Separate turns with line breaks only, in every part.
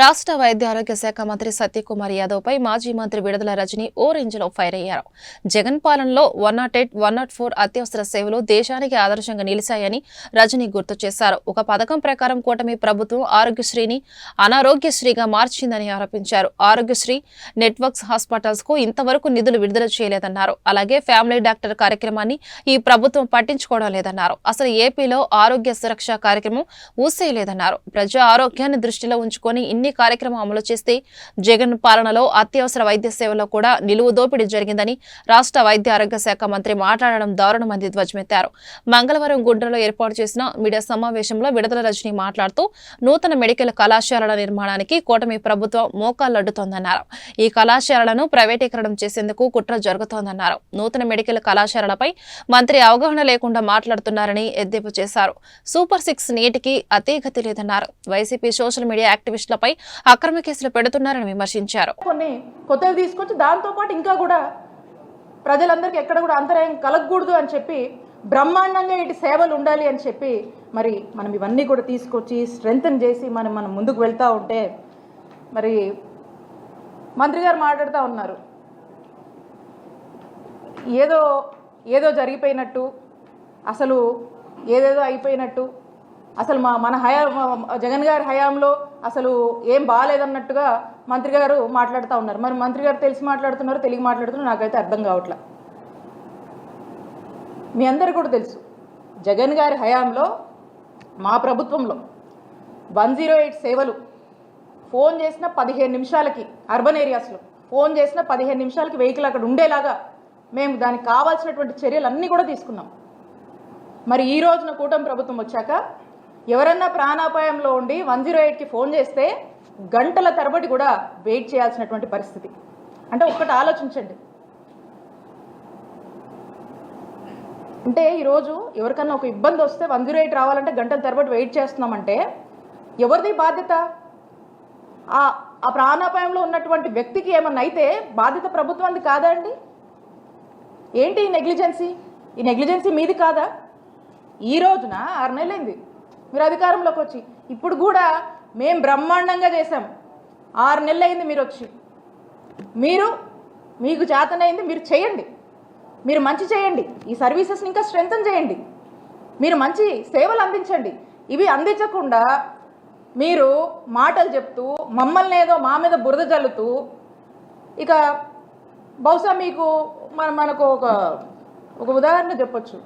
రాష్ట్ర వైద్య ఆరోగ్య శాఖ మంత్రి సత్యకుమార్ యాదవ్ పై మాజీ మంత్రి విడుదల రజని ఓ రేంజ్లో ఫైర్ అయ్యారు. జగన్ పాలనలో 108, 104 అత్యవసర సేవలు దేశానికి ఆదర్శంగా నిలిచాయని రజని గుర్తు చేశారు. ఒక పథకం ప్రకారం కూటమి ప్రభుత్వం ఆరోగ్యశ్రీని అనారోగ్యశ్రీగా మార్చిందని ఆరోపించారు. ఆరోగ్యశ్రీ నెట్వర్క్స్ హాస్పిటల్స్ కు ఇంతవరకు నిధులు విడుదల చేయలేదన్నారు. అలాగే ఫ్యామిలీ డాక్టర్ కార్యక్రమాన్ని ఈ ప్రభుత్వం పట్టించుకోవడం లేదన్నారు. అసలు ఏపీలో ఆరోగ్య సురక్ష కార్యక్రమం ఊసేయలేదన్నారు. ప్రజా ఆరోగ్యాన్ని దృష్టిలో ఉంచుకొని ఇన్ని కార్యక్రమం అమలు చేస్తే జగన్ పాలనలో అత్యవసర వైద్య సేవల్లో కూడా నిలువు దోపిడీ జరిగిందని రాష్ట్ర వైద్య ఆరోగ్య శాఖ మంత్రి మాట్లాడడం దారుణమని ధ్వజమెత్తారు. మంగళవారం గుంటూరులో ఏర్పాటు చేసిన మీడియా సమావేశంలో విడుదల రజని మాట్లాడుతూ నూతన మెడికల్ కళాశాలల నిర్మాణానికి కూటమి ప్రభుత్వం మోకాళ్లడ్డుతోందన్నారు. ఈ కళాశాలలను ప్రైవేటీకరణం చేసేందుకు కుట్ర జరుగుతోందన్నారు. నూతన మెడికల్ కళాశాలలపై మంత్రి అవగాహన లేకుండా మాట్లాడుతున్నారని ఎద్దేవా చేశారు. సూపర్ 6 నేటికి అతీగతి లేదన్నారు. వైసీపీ సోషల్ మీడియా యాక్టివిస్టులపై అక్రమ కేసులు పెడుతున్నారని విమర్శించారు.
కొన్ని కొత్తవి తీసుకొచ్చి దాంతో పాటు ఇంకా కూడా ప్రజలందరికీ ఎక్కడ కూడా అంతరాయం కలగకూడదు అని చెప్పి బ్రహ్మాండంగా ఇటు సేవలు ఉండాలి అని చెప్పి మరి మనం ఇవన్నీ కూడా తీసుకొచ్చి స్ట్రెంగ్తన్ చేసి మనం ముందుకు వెళ్తూ ఉంటే మరి మంత్రి గారు మాట్లాడుతూ ఉన్నారు. ఏదో జరిగిపోయినట్టు, అసలు ఏదేదో అయిపోయినట్టు, అసలు మన జగన్ గారి హయాంలో అసలు ఏం బాగాలేదన్నట్టుగా మంత్రి గారు మాట్లాడుతూ ఉన్నారు. మరి మంత్రి గారు తెలిసి మాట్లాడుతున్నారు, తెలియక మాట్లాడుతున్నారు, నాకైతే అర్థం కావట్లా. మీ అందరు కూడా తెలుసు, జగన్ గారి హయాంలో మా ప్రభుత్వంలో 108 సేవలు ఫోన్ చేసిన 15 నిమిషాలకి, అర్బన్ ఏరియాస్లో ఫోన్ చేసిన 15 నిమిషాలకి వెహికల్ అక్కడ ఉండేలాగా మేము దానికి కావాల్సినటువంటి చర్యలు అన్నీ కూడా తీసుకున్నాం. మరి ఈ రోజున కూటమి ప్రభుత్వం వచ్చాక ఎవరన్నా ప్రాణాపాయంలో ఉండి 108కి ఫోన్ చేస్తే గంటల తరబడి కూడా వెయిట్ చేయాల్సినటువంటి పరిస్థితి. అంటే ఒక్కటి ఆలోచించండి. అంటే ఈరోజు ఎవరికన్నా ఒక ఇబ్బంది వస్తే 108 రావాలంటే గంటల తరబడి వెయిట్ చేస్తున్నామంటే ఎవరిది బాధ్యత? ఆ ప్రాణాపాయంలో ఉన్నటువంటి వ్యక్తికి ఏమన్నా అయితే బాధ్యత ప్రభుత్వానికి కాదా అండి? ఏంటి ఈ నెగ్లిజెన్సీ? ఈ నెగ్లిజెన్సీ మీది కాదా? ఈ రోజున 6 నెలలైంది మీరు అధికారంలోకి వచ్చి, ఇప్పుడు కూడా మేము బ్రహ్మాండంగా చేశాం. 6 నెలలైంది మీరు వచ్చి, మీకు చేతనైంది మీరు చేయండి, మీరు మంచి చేయండి, ఈ సర్వీసెస్ని ఇంకా స్ట్రెంగ్తన్ చేయండి, మీరు మంచి సేవలు అందించండి. ఇవి అందించకుండా మీరు మాటలు చెప్తూ మమ్మల్ని ఏదో మా మీద బురద జల్లుతూ, ఇక బహుశా మీకు మనకు ఒక ఉదాహరణ చెప్పొచ్చు.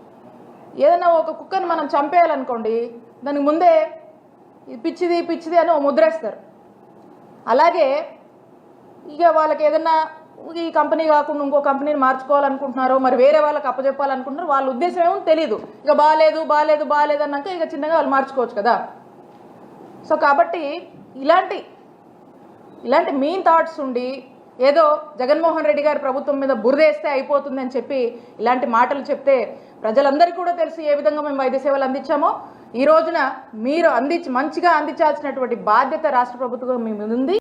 ఏదైనా ఒక కుక్కని మనం చంపేయాలనుకోండి, దానికి ముందే పిచ్చిది అని ముద్రేస్తారు. అలాగే ఇక వాళ్ళకి ఏదన్నా ఈ కంపెనీ కాకుండా ఇంకో కంపెనీని మార్చుకోవాలనుకుంటున్నారో, మరి వేరే వాళ్ళకి అప్పచెప్పాలనుకుంటున్నారు, వాళ్ళ ఉద్దేశం ఏమో తెలియదు. ఇక బాగాలేదు అన్నాక ఇక చిన్నగా వాళ్ళు మార్చుకోవచ్చు కదా. సో కాబట్టి ఇలాంటి మీన్ థాట్స్ ఉండి ఏదో జగన్మోహన్ రెడ్డి గారి ప్రభుత్వం మీద బురదేస్తే అయిపోతుంది అని చెప్పి ఇలాంటి మాటలు చెప్తే ప్రజలందరికీ కూడా తెలుసు ఏ విధంగా మేము వైద్య సేవలు అందించామో. ఈ రోజున మీరు మంచిగా అందించాల్సినటువంటి బాధ్యత రాష్ట్ర ప్రభుత్వం మీ మీద ఉంది.